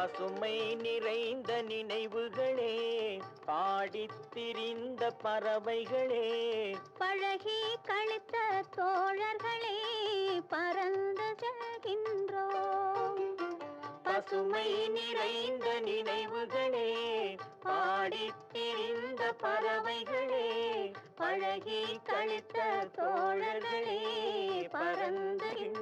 பசுமை நிறைந்த நினைவுகளே, பாடித் திரிந்த பறவைகளே, பழகி கழித்த தோழர்களே, பறந்து செல்கின்றோம். பசுமை நிறைந்த நினைவுகளே, பாடித் திரிந்த பறவைகளே, பழகி கழித்த தோழர்களே, பறந்துகின்றோம்.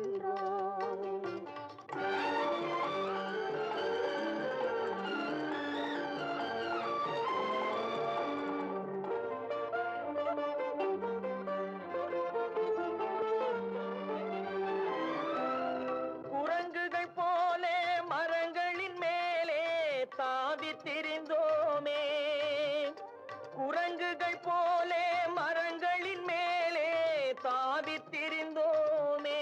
குரங்குகள் போலே மரங்களின் மேலே தாவித் திரிந்தோமே, குரங்குகள் போலே மரங்களின் மேலே தாவித் திரிந்தோமே,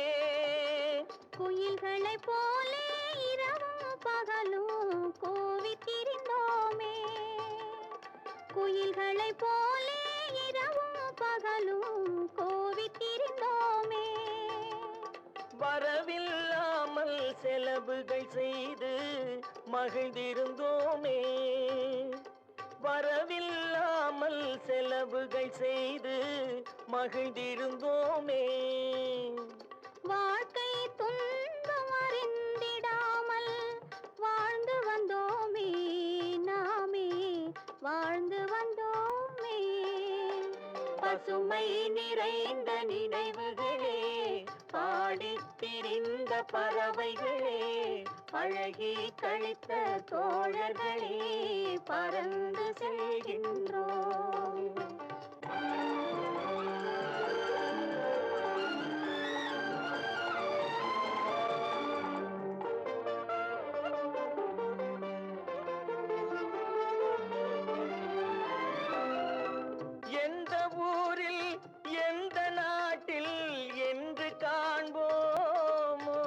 குயில்களை போலே இரவும் பகலும் கூவித் திரிந்தோமே, குயில்களை போலே இரவும் பகலும் கூவித் திரிந்தோமே. வரவில்லாமல் செலவுகள் செய்து மகிழ்ந்திருந்தோமே, வரவில்லாமல் செலவுகள் செய்து மகிழ்ந்திருந்தோமே. வாழ்க்கை துன்பம் அறிந்திடாமல் வாழ்ந்து வந்தோமே, நாமே வாழ்ந்து வந்தோமே. பசுமை நிறைந்த நினைவுகளே, பாடித் திரிந்த பறவைகளே, பழகி கழித்த தோழர்களே, பறந்து செல்கின்றோம். எந்த ஊரில் எந்த நாட்டில் என்று காண்போமோ,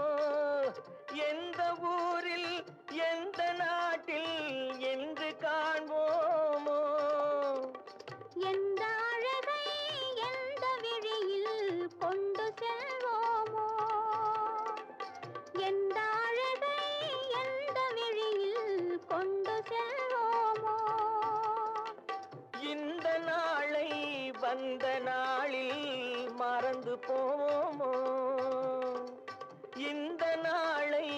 எந்த ஊரில் எந்த நாட்டில் என்று காண்போமோ, எந்த அழகை எந்த விழியில் கொண்டு செல்வோமோ, எந்த அழகை எந்த விழியில் கொண்டு செல்வோமோ. இந்த நாளை வந்த நாளில் மறந்து போவோமோ, இந்த நாளை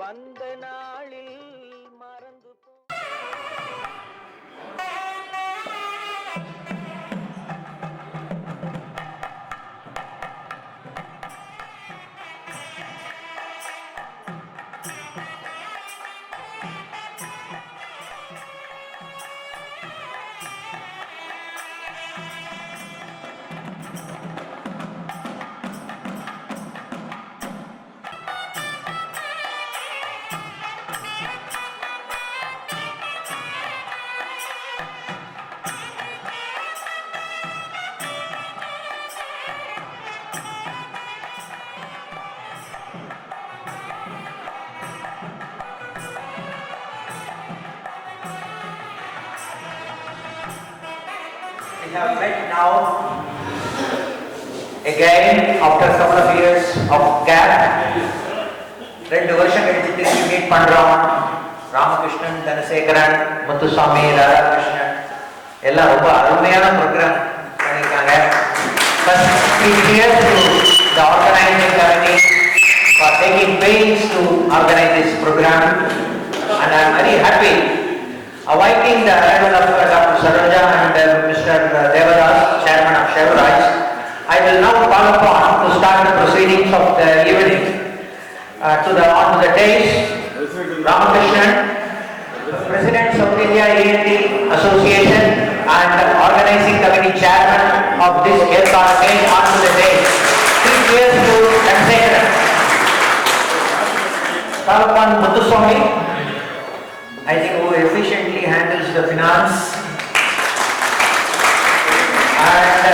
வந்த நாளில் மறந்து போ. We have met now again after a couple of years of gap. 2 வருஷம் கழிச்சு திரும்பி மீட் பண்றோம். ராமகிருஷ்ணன், தனசேகரன், முத்துசாமி, ராதாகிருஷ்ணன் எல்லாம் ரொம்ப அருமையான ப்ரோக்ராம் பண்ணிருக்காங்க. First, here's to the organizing committee for taking pains to organize this program, and I am very happy awaiting the arrival of Dr. Saroja and Mr. Devadas, Chairman of Chevraj. I will now call upon to start the proceedings of the evening. To the dais, Ramakrishnan, President South India A&D Association and Organizing Committee Chairman of this aircraft, came onto the dais. 3 cheers to Dhanasekaran. Call upon Muthuswamy, I think, who efficiently handles the finance, and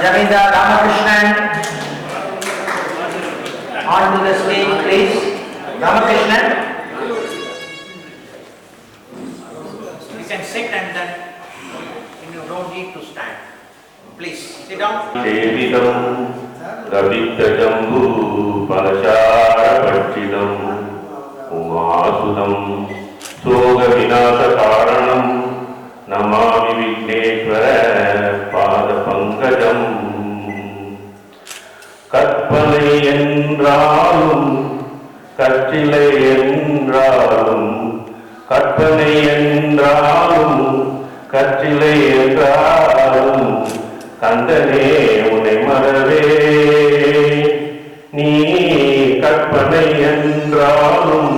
Jamindar Ramakrishnan onto the stage, please. Ramakrishnan, you can sit and then you don't need to stand. Please sit down. Sevidam Ravittajambu Palasharapachidam Umasudam சோக விநாச காரணம் நமாமி விக்னேஸ்வர பாத பங்கஜம். கற்பனை என்றாலும் கற்றிலை என்றாலும், கற்பனை என்றாலும் கற்றிலை என்றாலும், கந்தனே உனை மறவே. நீ கற்பனை என்றாலும்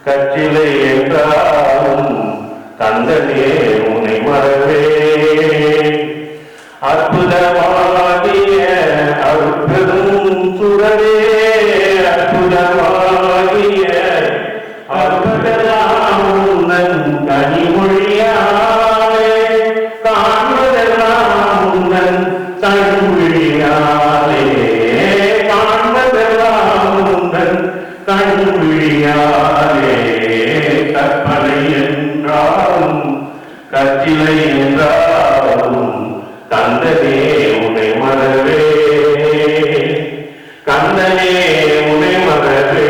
கற்றிலை என்றாலும், கந்தனே உனை மறவே. அற்புதமாகிய அற்புதம் சுடரே, அற்புதமாகிய அற்புதெல்லாம் உந்தன் கனிமொழியாலே, காண்பதெல்லாம் உந்தன் கண்விழியாலே, காண்பதெல்லாம் உந்தன் கண்விழியாலே. கற்பனை என்றாலும் கற்றிலை என்றாலும், கந்தனே உனை மறவே. கந்தனே உனை மறவே.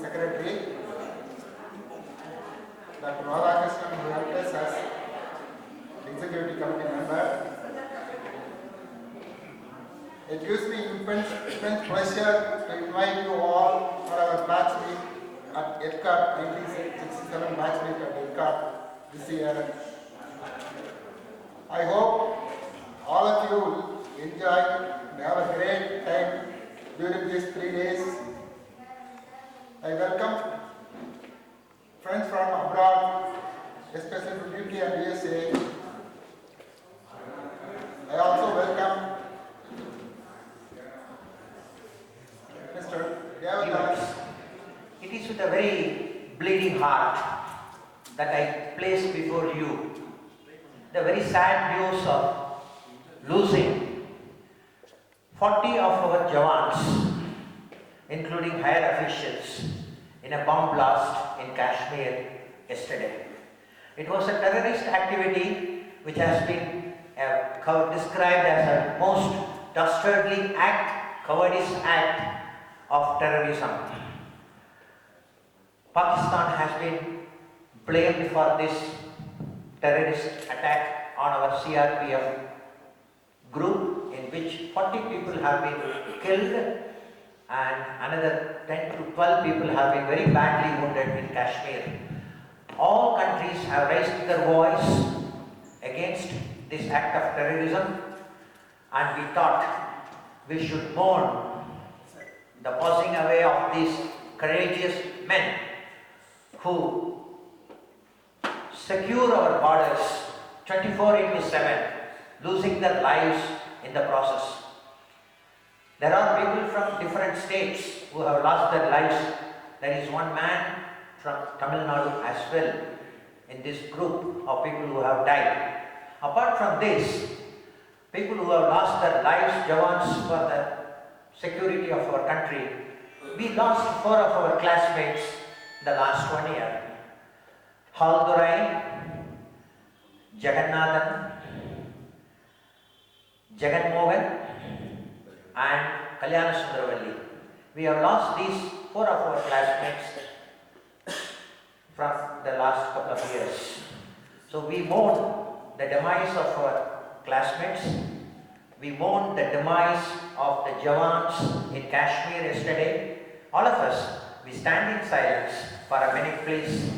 Secretary, Dr. Radhakrishnan, who helped us as Executive Committee member. It gives me immense pleasure to invite you all for our match meet at EDCAT 1967 match meet at EDCAT this year. I hope all of you will enjoy and have a great time during these 3 days. I welcome friends from abroad, especially from UK and USA. I also welcome Mr. Devadas. It is with a very bleeding heart that I place before you the very sad news of losing 40 of our Jawans, including higher officials, in a bomb blast in Kashmir yesterday. It was a terrorist activity which has been described as a most dastardly act, cowardice act of terrorism. Pakistan has been blamed for this terrorist attack on our CRPF group, in which 40 people have been killed and another 10 to 12 people have been very badly wounded in Kashmir. All countries have raised their voice against this act of terrorism, and we thought we should mourn the passing away of these courageous men who secure our borders 24/7, losing their lives in the process. There are people from different states who have lost their lives. There is one man from Tamil Nadu as well in this group of people who have died. Apart from this, people who have lost their lives, Jawans, for the security of our country, we lost 4 of our classmates in the last 1 year. Haldurai, Jagannathan, Jagan Mohan and Kalyana Sundaravali. We have lost these 4 of our classmates from the last couple of years. So we mourn the demise of our classmates. We mourn the demise of the Jawans in Kashmir yesterday. All of us, we stand in silence for a minute, please.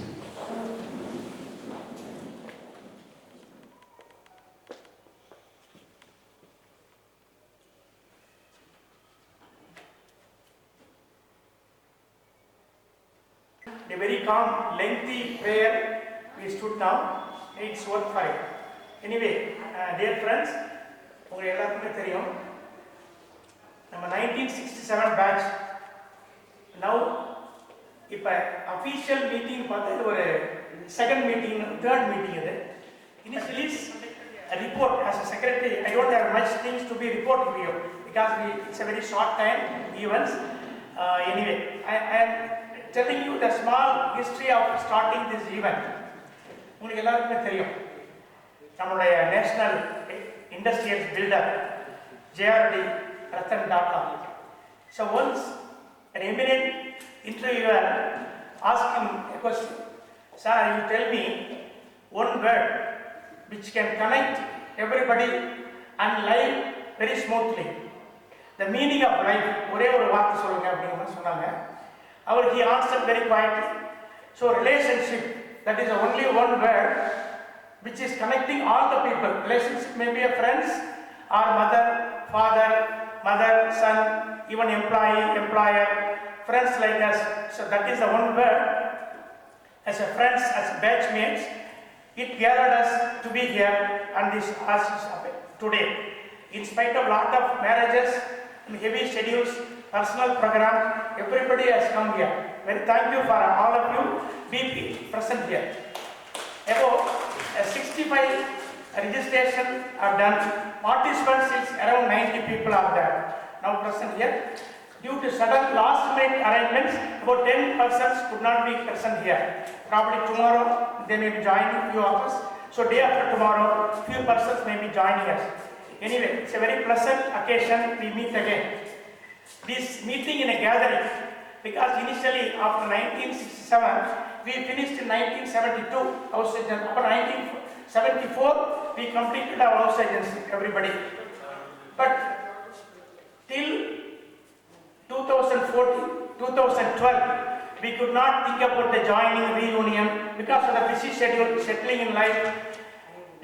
A very calm, lengthy prayer we stood down. It's worth for it. Anyway, dear friends, உங்களுக்கு எல்லாருக்குமே தெரியும் நம்ம 1967 batch. Now, இப்போ official meeting பார்த்தா இது ஒரு second meeting, third meeting இது. Initially, a report as a secretary, I don't have much things to be reporting to you because it's a very short time events. Anyway, I am telling you the small history of starting this event. உங்களுக்கு எல்லாருக்குமே தெரியும் நம்மளுடைய national industrial builder JRD Ratan Tata. So once an eminent interviewer asked him a question, "Sir, you tell me one word which can connect everybody and live very smoothly. The meaning of life, ஒரே ஒரு வார்த்தை சொல்லுங்க அப்படின்னு சொன்னாங்க. He answered very quietly. So relationship, that is only one word which is connecting all the people. Relationship may be a friends or mother, father, son, even employee, employer, friends like us. So that is the one word. As a friends, as batchmates, it gathered us to be here on this today. In spite of lot of marriages and heavy schedules, personal program, everybody has come here. Very thank you for all of you being present here. About 65 registration are done. Participants is around 90 people are there now present here. Due to sudden last minute arrangements, about 10 persons could not be present here. Probably tomorrow they may be joining few of us. So day after tomorrow, few persons may be joining us. Anyway, it's a very pleasant occasion. We meet again. This meeting in a gathering, because initially after 1967, we finished in 1972 house agency. After 1974, we completed our house agency, everybody. But till 2014, 2012, we could not think about the joining reunion because of the busy schedule, settling in life,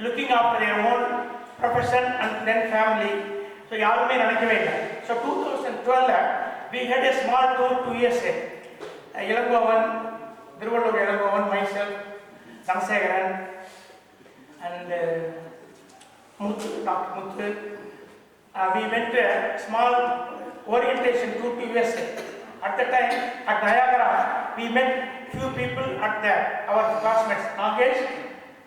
looking after their own profession and then family. So yarume nanakkave illa. So 2012 we had a small tour to USA. Ilangovan, Thiruvallur Ilangovan, myself, Dhanasekaran and Dr. Muthu. We went to a small orientation tour to USA. At the time, at Niagara, we met few people at there, our classmates, Nagesh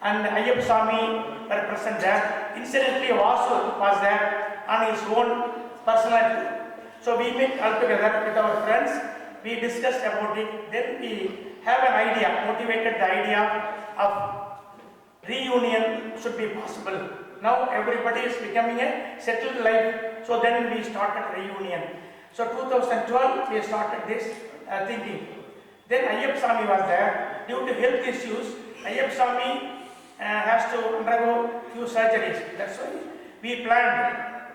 and Ayyappa Swami were present there. Incidentally, Vasu was there on his own personality. So we met all together with our friends, we discussed about it, then we have an idea, motivated the idea of reunion should be possible. Now everybody is becoming a settled life, so then we started reunion. So 2012 we started this thinking. Then Ayyappa Swami was there. Due to health issues, Ayyappa Swami has to undergo few surgeries. That's why we planned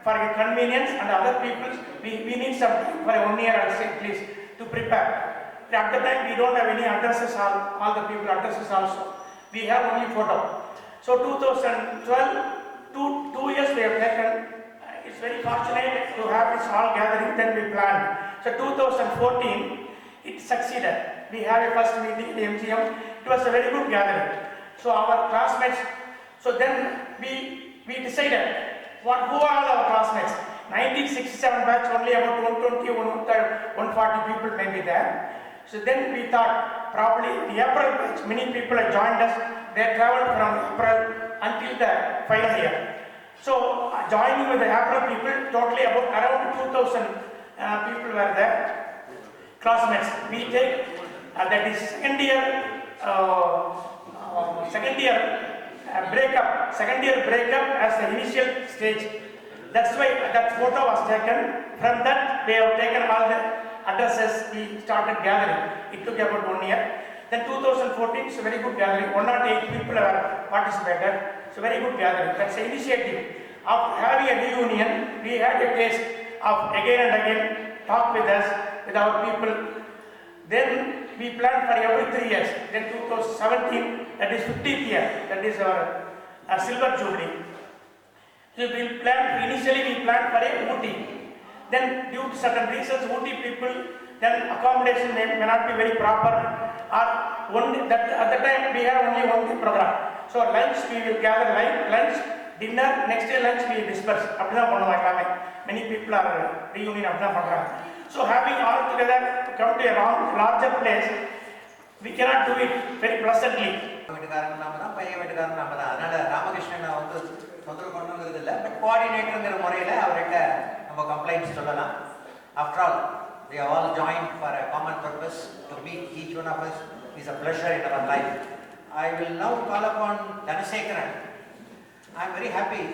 for your convenience and other people. We need some time for 1 year or say at least to prepare. At the time we don't have any addresses, all the people addresses also. We have only photo. So 2012, two years we have taken. It's very fortunate to have this all gathering, then we planned. So 2014, it succeeded. We had a first meeting at the MGM. It was a very good gathering. So our classmates, so then we decided, who are all our classmates? 1967 batch, only about 120, 140 people may be there. So then we thought, probably the April batch, many people have joined us. They traveled from April until the final year. So joining with the April people, totally about around 2,000 people were there, classmates. We take that is second year breakup as the initial stage. That's why that photo was taken. From that we have taken all the addresses. We started gathering. It took about 1 year. Then 2014 is a very good gathering. 108 people have participated. It's a very good gathering. That's the initiative. After having a reunion, we had a taste of again and again talk with us, with our people. Then we planned for every 3 years. Then 2017, that is 50th year. That is our silver jubilee. So initially we planned for a Ooty. Then due to certain reasons, Ooty people then accommodation may not be very proper, or only that at the time we have only one day program. So lunch we will gather lunch, dinner, next day lunch we disperse. Many people are reunion. So having all together come to a larger place, we cannot do it very pleasantly. பையன் வீட்டுக்காரன் நம்ம தான். அதனால ராமகிருஷ்ணன் வந்து தொந்தரவு பண்ணுங்கிறது இல்லை. But கோஆர்டினேட்டருங்கிற முறையில் அவர்கிட்ட நம்ம கம்ப்ளைண்ட்ஸ் சொல்லலாம். After all we have all joined for a common purpose. To meet each one of us is a pleasure in our life. I will now call upon Dhanasekaran. I am very happy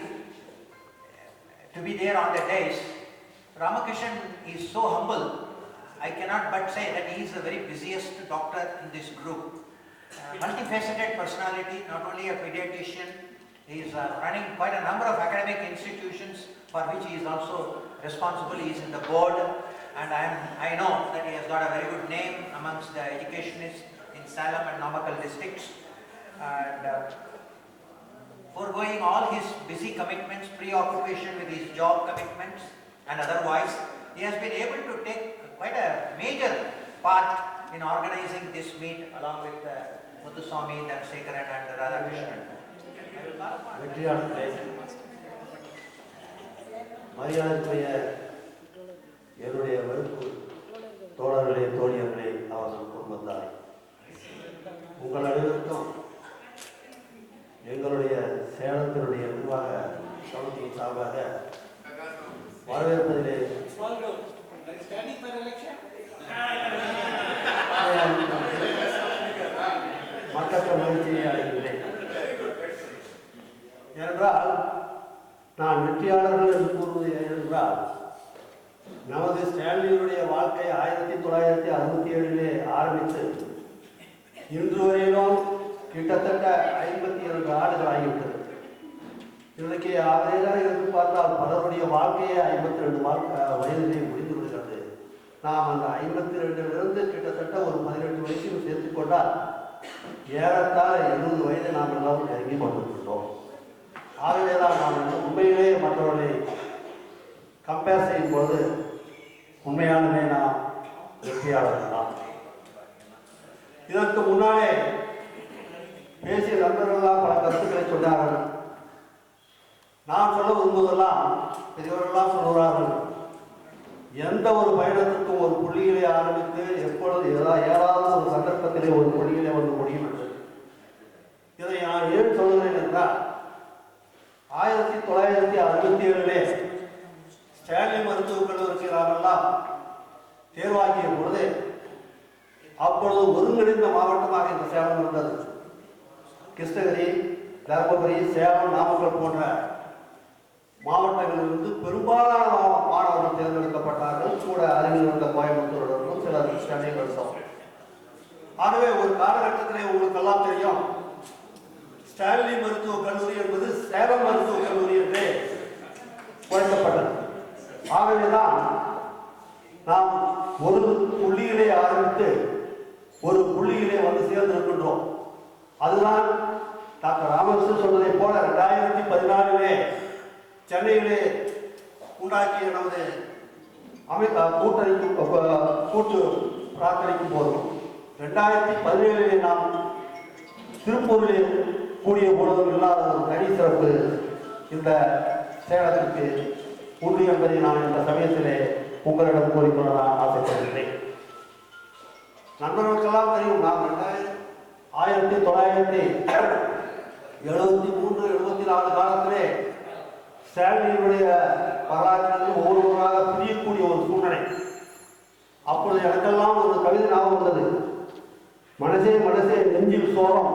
to be there on the days. Ramakrishnan is so humble. I cannot but say that he is the very busiest doctor in this group. Multifaceted personality, not only a pediatrician, he is running quite a number of academic institutions for which he is also responsible. He is in the board, and I know that he has got a very good name amongst the educationists in Salem and Namakkal districts. And foregoing all his busy commitments, preoccupation with his job commitments and otherwise, he has been able to take quite a major part in organizing this meet along with Muthuswamy, Dhanasekaran and Radhakrishnan. மரியாதைக்குரிய என்னுடைய வகுப்பு தோழர்களே, தோழியர்களே, அவர்கள் குடும்பத்தார், உங்கள் அனைவருக்கும் எங்களுடைய சேலத்தினுடைய நிர்வாக சமிதியின் சார்பாக வரவேற்பதிலே மற்ற மகிழ்ச்சியை அடைகிறேன். ஏனென்றால் நான் வெற்றியாளர்கள் என்று கூறுவது ஏனென்றால் நமது ஸ்டான்லியினுடைய வாழ்க்கை 1967 ஆரம்பித்து இன்று வரையிலும் கிட்டத்தட்ட 52 ஆண்டுகள் ஆகிவிட்டது. இன்றைக்கு அவரையெல்லாம் இருந்து பார்த்தால் பலருடைய வாழ்க்கையே 52 வயதிலே முடிந்து விடுகிறது. நாம் அந்த 52லிருந்து கிட்டத்தட்ட ஒரு 18 வயசில் சேர்த்து கொண்டால் ஏறத்தாழ 70 வயதை நாம் எல்லாரும் நெருங்கி கொண்டிருக்கின்றோம். ஆகவேதான் நாம் உண்மையிலேயே மற்றவர்களை கம்பேர் செய்யும் போது உண்மையானவே நாம் வெற்றியாளர்கள் தான். இதற்கு முன்னாலே பேசிய நண்பர்கள்லாம் பல கருத்துக்களை சொன்னார்கள். நான் சொல்ல விரும்புவதெல்லாம் பெரியவர்கள்லாம் சொல்கிறார்கள், எந்த ஒரு பயணத்திற்கும் ஒரு புள்ளியிலே ஆரம்பித்து எப்பொழுது ஏதாவது ஒரு சந்தர்ப்பத்திலே ஒரு புள்ளியிலே வந்து முடியும் என்று. இதை நான் ஏன் சொல்கிறேன் என்றால் 1967 ஸ்டான்லி மருத்துவக் கல்லூரிக்கு நாமெல்லாம் தேர்வாகிய பொழுது அப்பொழுது ஒருங்கிணைந்த மாவட்டமாக இந்த சேலம் இருந்தது. கிருஷ்ணகிரி, தருமபுரி, சேலம், நாமக்கல் போன்ற மாவட்டங்களிலிருந்து பெரும்பாலான மாணவர்கள் தேர்ந்தெடுக்கப்பட்டார்கள். கூட அருகில் இருந்த கோயம்புத்தூரிலிருந்தும் சிலர் ஸ்டான்லியில் இருந்தோம். ஆகவே ஒரு காலகட்டத்திலே உங்களுக்கெல்லாம் தெரியும், ஸ்டான்லி மருத்துவக் கல்லூரி என்பது சேலம் மருத்துவக் கல்லூரி என்றே குறைக்கப்பட்டது. ஆகவேதான் நாம் ஒரு புள்ளியிலே ஆரம்பித்து ஒரு புள்ளியிலே வந்து சேர்ந்திருக்கின்றோம். அதுதான் டாக்டர் ராமகிருஷ்ணன் சொன்னதை போல 2014 சென்னையிலே உண்டாக்கிய நமது கூட்டு பிரார்த்தனைக்கும் போதும் 2017 நாம் திருப்பூரில் கூடிய பொழுதும் இல்லாத ஒரு தனி சிறப்பு இந்த சேலத்திற்கு உண்டு என்பதை நான் இந்த சமயத்திலே உங்களிடம் கூறிக்கொள்ள நான் ஆசைப்படுகிறேன். நண்பர்களுக்கெல்லாம் தெரியும், நாம் 1973-74 காலத்திலே ஸ்டான்லியினுடைய வரலாற்றிலிருந்து ஒவ்வொருவராக பிரியக்கூடிய ஒரு சூழ்நிலை. அப்பொழுது எனக்கெல்லாம் ஒரு கவிதை ஞாபகம் வந்தது. மனசே மனசே நெஞ்சில் சோகம்,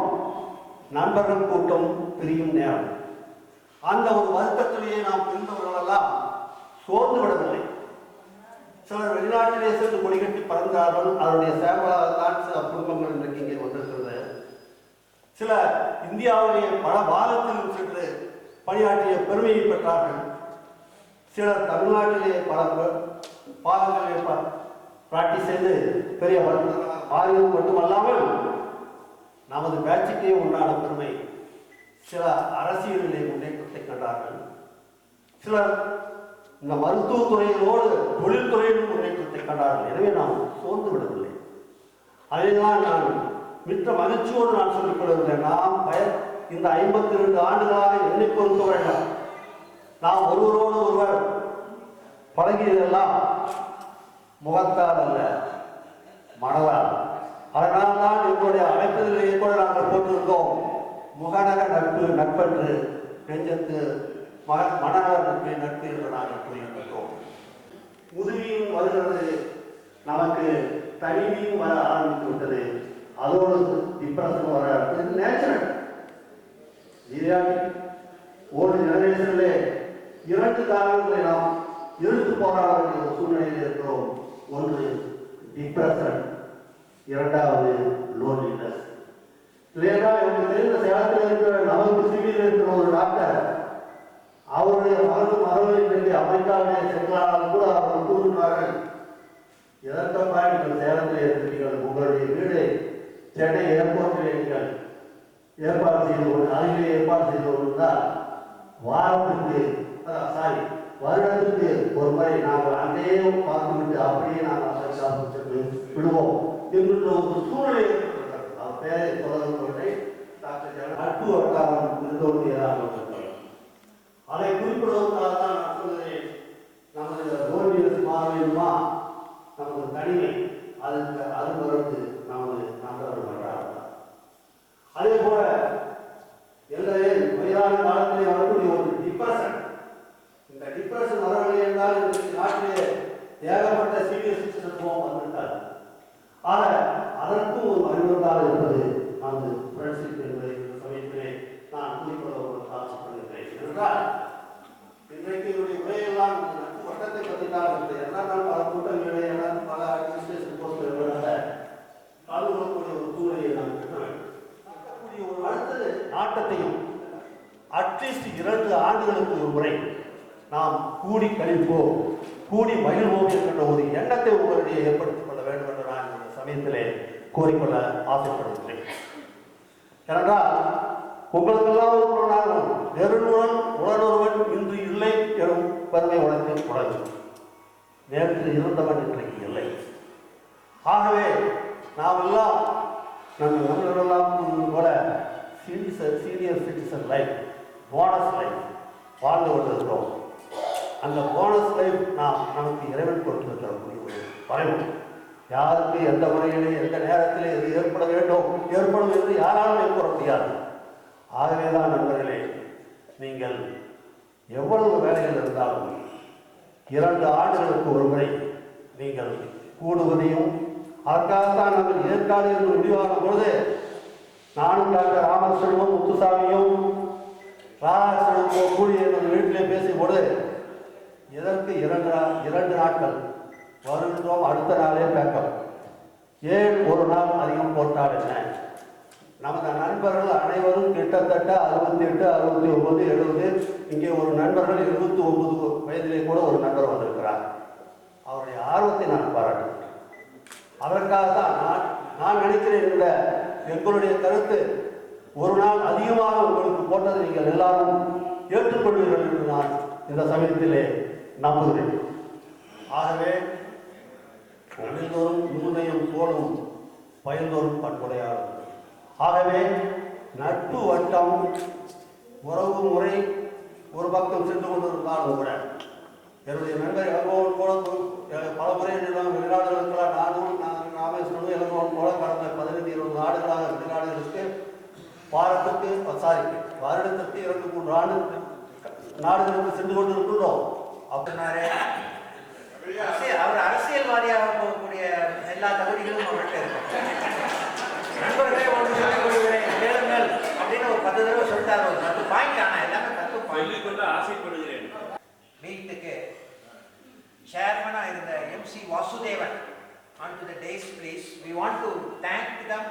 நண்பர்கள் கூட்டம் பிரியும் நேரம். அந்த ஒரு வருத்தத்திலேயே நாம் பிரிந்தவர்களெல்லாம் சோர்ந்து விடவில்லை. சிலர் வெளிநாட்டிலே சென்று கொடிகட்டி பறந்தார்கள். அதனுடைய சேவலாகத்தான் சில குடும்பங்கள் இன்றைக்கு இங்கே வந்திருக்கிறது. சில இந்தியாவிலே பல பாகத்தில் சென்று பணியாற்றிய பெருமையை பெற்றார்கள். சிலர் தமிழ்நாட்டிலே பல பாகங்களிலே பிராக்டிஸ் செய்து பெரிய ஆய்வு மட்டுமல்லாமல் நமது பேட்சுக்கே உண்டான பெருமை. சில அரசியலிலே முன்னேற்றத்தை கண்டார்கள். சிலர் இந்த மருத்துவத்துறையோடு தொழில்துறையிலும் முன்னேற்றத்தை கண்டார்கள். எனவே நாம் சோர்ந்து விடவில்லை. அதைதான் நான் மிக்க மகிழ்ச்சியோடு நான் சொல்லிக் கொள்கிறேன். நாம் இந்த 52 ஆண்டுகளாக என்னை பொறுத்த வேண்டாம், நாம் ஒருவரோடு ஒருவர் பழகியதெல்லாம் முகத்தால் அல்ல, மனதால். அதனால்தான் எங்களுடைய அழைப்பதிலேயே கூட நாங்கள் போட்டிருக்கோம், முகநக நட்பு நட்பன்று நெஞ்சத்து மனநல நட்பை நட்பு என்று நாங்கள் கூறியிருக்கிறோம். முதுமையும் வருகிறது, நமக்கு தனிமையும் வர ஆரம்பித்து விட்டது. அதோடு டிப்ரெஷன் வர நேச்சுரல். ஒரு ஜெனரேஷனிலே 2 காரணங்களை நாம் எடுத்து போராட வேண்டிய சூழ்நிலையில் இருக்கிறோம். ஒன்று டிப்ரெஷன், இரண்டாவது லோன்லினஸ். இல்லையா எனக்கு தெரிந்த சேலத்தில் இருக்கிற நமக்கு சிவியில் இருக்கிற ஒரு டாக்டர், அவருடைய மகனும் இன்றைக்கு அமெரிக்காவுடைய சென்றாலும் கூட அவர் கூறுகிறார்கள், எதற்கப்பா நீங்கள் சேலத்தில் இருக்கிறீர்கள், உங்களுடைய வீடு சென்னை ஏர்போர்ட்டில் நீங்கள் ஏற்பாடு செய்து அருகிலே ஏற்பாடு செய்து கொண்டிருந்தால் வருடத்துக்கு ஒரு முறை நாங்கள் அங்கேயே பார்த்துவிட்டு அப்படியே நாங்கள் அமெரிக்காவுக்கு சென்று விடுவோம் என்கின்ற ஒரு சூழ்நிலை ஏற்படுகிறார். அவர் பேரை சொல்வதை டாக்டர் நட்பு வட்டாரம் இருந்தோடு அதை குறிப்பிடுவதற்காக தான் நான் சொல்கிறேன். நமது ஓவியர் மாற வேண்டுமா, நமது தனிமை அது வருவது நமது நண்பர்கள் வட்டாரம். அதே போல வயதான காலத்திலே வரக்கூடிய ஒரு டிப்ரெஷன். இந்த டிப்ரெஷன் வரவில்லை என்றால் இன்றைக்கு நாட்டிலே ஏகப்பட்ட சீனியர் சிட்டிசன் வந்துவிட்டார். ஆக அதற்கும் ஒரு அறிவுறுத்தலாக இருப்பது நமது ஃப்ரெண்ட்ஷிப் என்பதை இந்த சமயத்திலே நான் குறிப்பிட ஆசைப்படுகிறேன். என்றால் இன்றைக்கு என்னுடைய உரையெல்லாம் நட்பு வட்டத்தை பற்றி தான் இருக்கிறது. எல்லா நாள் பல கூட்டங்களை எல்லாம் பல அட்மினிஸ்ட்ரேஷன் போஸ்ட்களை கலந்துகொள்ளக்கூடிய ஒரு சூழ்நிலையை நான் பெற்ற வேண்டும். ஒரு அடுத்தது நாட்டத்தையும் அட்லீஸ்ட் 2 ஆண்டுகளுக்கு ஒரு முறை நாம் கூடி கழிப்போம், கூடி மகிழ்வோம் என்கின்ற ஒரு எண்ணத்தை உங்களிடையே ஏற்படுத்திக் கொள்ள வேண்டும் என்று நான் இந்த சமயத்திலே கோரிக்கொள்ள ஆசைப்படுகிறேன். ஏனென்றால் உங்களுக்கெல்லாம் ஒரு நெருங்குடன் உடனொருவன் இன்று இல்லை எனும் பெருமை உலகில் உலகு. நேற்று இருந்தவன் இன்றைக்கு இல்லை. ஆகவே நாம் எல்லாம் நம்மளெல்லாம் போல senior citizen life, bonus life வாழ்ந்து கொண்டிருக்கிறோம். அந்த போனஸ் லைஃப் நமக்கு இறைவன் கொடுத்திருக்கக்கூடிய ஒரு வரைவு. யாருக்கு எந்த முறையிலே எந்த நேரத்திலே எது ஏற்பட வேண்டும் ஏற்படும் என்று யாராலும் ஏற்பட முடியாது. ஆகவேதான் நண்பர்களே, நீங்கள் எவ்வளவு வேலைகள் இருந்தாலும் 2 ஆண்டுகளுக்கு ஒரு முறை நீங்கள் கூடுவதையும், அதற்காகத்தான் நாங்கள் ஏற்காடு என்று முடிவாகும் பொழுது நானும் டாக்டர் ராமகிருஷ்ணனும் முத்துசாமியும் ராதாகிருஷ்ணனும் கூடிய வீட்டிலே பேசும்போது இதற்கு 2 நாட்கள் வருகின்றோம், அடுத்த நாளே பேக்கப். ஏன் ஒரு நாள் அதிகம் போட்டால் என்ன? நமது நண்பர்கள் அனைவரும் கிட்டத்தட்ட 68, 69, 70. இங்கே ஒரு நண்பர்கள் 29 வயதிலே கூட ஒரு நண்பர் வந்திருக்கிறார். அவருடைய ஆர்வத்தை நான் பாராட்டுகிறேன். அதற்காகத்தான் நான் நினைக்கிறேன், இந்த எங்களுடைய கருத்து ஒரு நாள் அதிகமாக உங்களுக்கு போட்டதை நீங்கள் எல்லாரும் ஏற்றுக்கொள்வீர்கள் என்று நான் இந்த சமயத்திலே நம்புகிறேன். ஆகவே ஒளிந்தோறும் நூலையும் தோளும் பயந்தோறும் பண்புடையாகும். ஆகவே நட்பு வட்டம் உறவு முறை ஒரு பக்கம் சென்று கொண்டிருந்தாலும் கூட என்னுடைய நண்பர் இளங்கோவன் போல பல முறை வெளிநாடுகளுக்கெல்லாம் நானும் ராமேஸ்வரனும் இளங்கோவன் போல கடந்த 15-20 ஆண்டுகளாக வெளிநாடுகளுக்கு வருடத்திற்கு 2-3 நாடுகளுக்கு சென்று கொண்டிருக்கிறோம். அப்படின்னாரு அவர் அரசியல்வாதியாக போகக்கூடிய எல்லா தகுதிகளும் அவர்கிட்ட இருக்கு. நண்பர்களே ஒன்று கேளுங்கள் அப்படின்னு ஒரு 10 தடவை சொல்லிட்டாரு. ஒரு 10 பாயிண்ட். ஆனால் எல்லாமே 10 பாயிண்ட் ஆசைப்படுகிறேன். வீட்டுக்கு சேர்மனாக இருந்த MC Vasudevan onto the dais, please. We want to thank them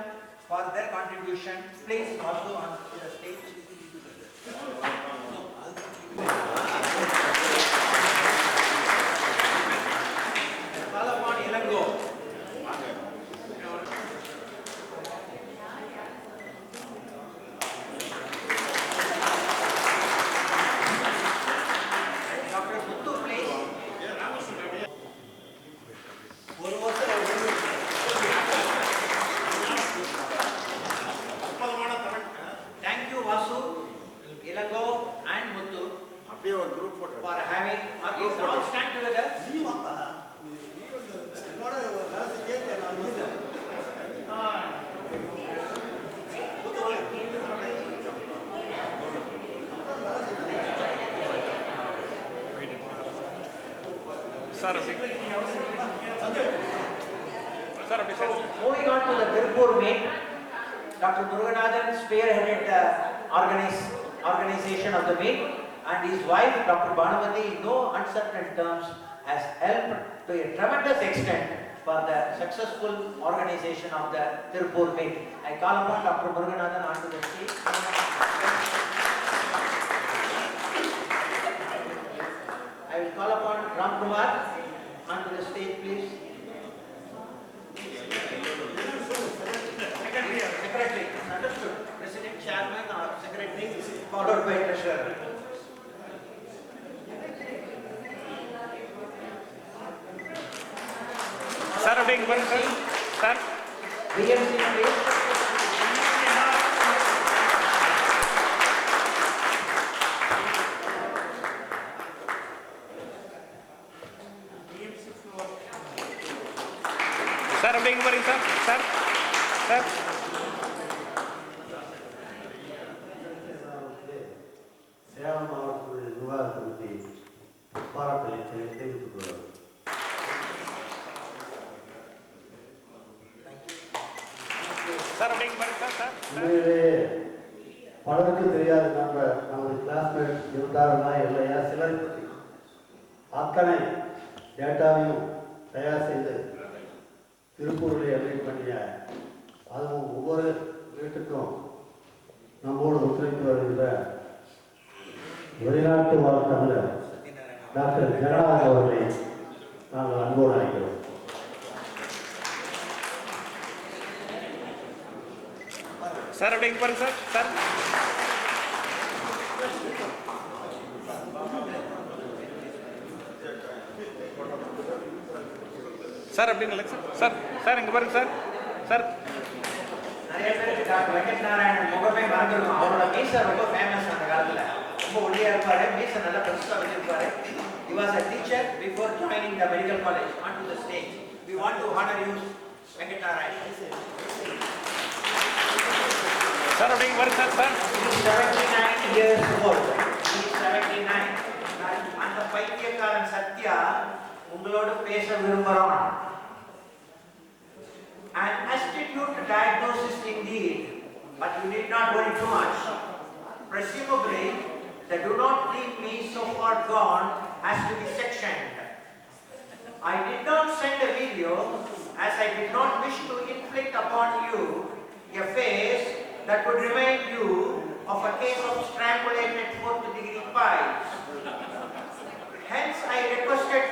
for their contribution. Please Vasu onto the stage. Ilango. Dr. Muthu, please. Sir, Moving on to the Tirupur meet, Dr. Muruganathan spearheaded the organization of the meet, and his wife, Dr. Bhanumati, in no uncertain terms, has helped to a tremendous extent for the successful organization of the Tirupur meet. I call upon Dr. Muruganathan onto the stage. I will call upon Ram Kumar onto the stage, please. Secretary, understood. President, Chairman, or Secretary, followed by Treasurer. Sir, being one, sir. Sir. BMC, please. Sir, being one, sir. Sir. Sir. Salem மாவட்டத்துடைய நிர்வாக சமிதி பாராட்டலை தெரிவித்துக் கொள்கிறோம். Sir, being one, sir. Sir. உண்மையிலே பலருக்கு தெரியாது நமது classmate இருந்தார்களா இல்லையா சிலர் பற்றி அத்தனை டேட்டாவையும் தயார் செய்து திருப்பூரில் எல்லை பண்ணிய அதுவும் ஒவ்வொரு வீட்டுக்கும் நம்மோடு ஒத்துழைத்து வருகின்ற வெளிநாட்டு வாழ் தமிழர் டாக்டர் ஜெகநாதன் அவர்களை நாங்கள் அன்போடு அழைக்கிறோம். Sir, being one, sir. Sir. Sir, being Alexa. Sir. Sir, இங்க பாருங்க sir. Sir. நிறைய பேருக்கு டாக்டர் வெங்கட் நாராயணன் முகமே மறந்துருக்கும். அவரோட மீசை ரொம்ப ஃபேமஸ் அந்த காலத்துல. ரொம்ப ஒல்லியா இருப்பாரு, மீசை நல்லா பெருசா வச்சிருப்பாரு. He was a teacher before joining the medical college. Onto the stage. We want to honor you, Venkat Narayan. Sir, being one, sir. Sir. He is 79 years old. He is 79. அந்த பைத்தியக்காரன் சத்யா உங்களோடு பேச விரும்புகிறோம். An astute diagnosis indeed, but you need not worry too much. Presumably, the do not leave me so far gone has to be sectioned. I did not send a video as I did not wish to inflict upon you a phase that would remind you of a case of strangulated 4th degree pies. Hence, I requested